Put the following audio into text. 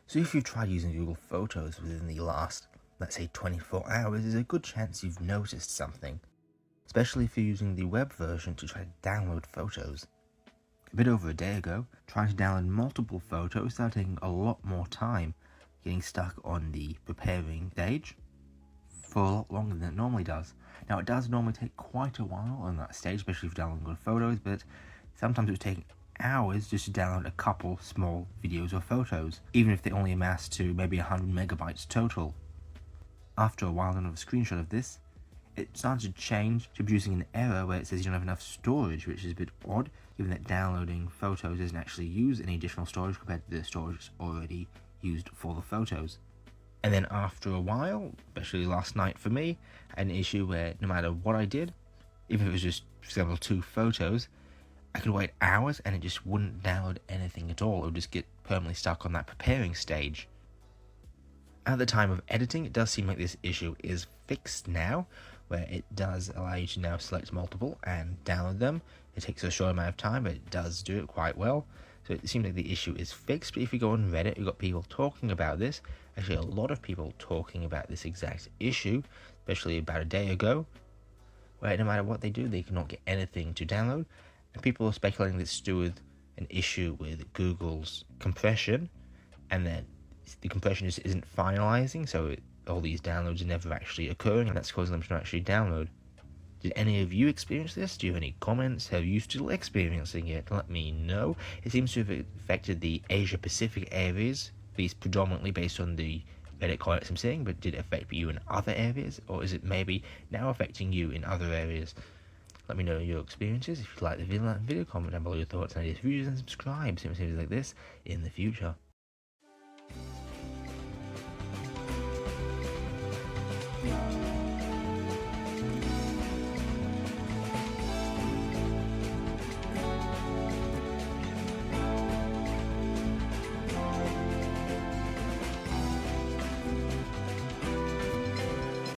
So if you've tried using Google Photos within the last, let's say 24 hours, there's a good chance you've noticed something, especially if you're using the web version to try to download photos. A bit over a day ago, trying to download multiple photos started taking a lot more time, getting stuck on the preparing stage for a lot longer than it normally does. Now, it does normally take quite a while on that stage, especially if you're downloading good photos, but sometimes it was taking hours just to download a couple small videos or photos, even if they only amass to maybe 100 megabytes total. After a while, another screenshot of this, it started to change to producing an error where it says you don't have enough storage, which is a bit odd, given that downloading photos doesn't actually use any additional storage compared to the storage already used for the photos. And then after a while, especially last night for me, an issue where no matter what I did, even if it was just, for example, 2 photos, I could wait hours and it just wouldn't download anything at all. It would just get permanently stuck on that preparing stage. At the time of editing, it does seem like this issue is fixed now, where it does allow you to now select multiple and download them. It takes a short amount of time, but it does do it quite well. So it seems like the issue is fixed, but if you go on Reddit, you've got people talking about this. Actually, a lot of people talking about this exact issue, especially about a day ago, where no matter what they do, they cannot get anything to download. And people are speculating this to do with an issue with Google's compression, and then the compression just isn't finalizing, so all these downloads are never actually occurring, and that's causing them to not actually download. Did any of you experience this? Do you have any comments? Have you still experiencing it? Let me know. It seems to have affected the Asia Pacific areas, at least predominantly based on the Reddit comments I'm seeing, but did it affect you in other areas, or is it maybe now affecting you in other areas? Let me know your experiences. If you like the video, comment down below your thoughts and ideas, views, and subscribe. See more videos like this in the future.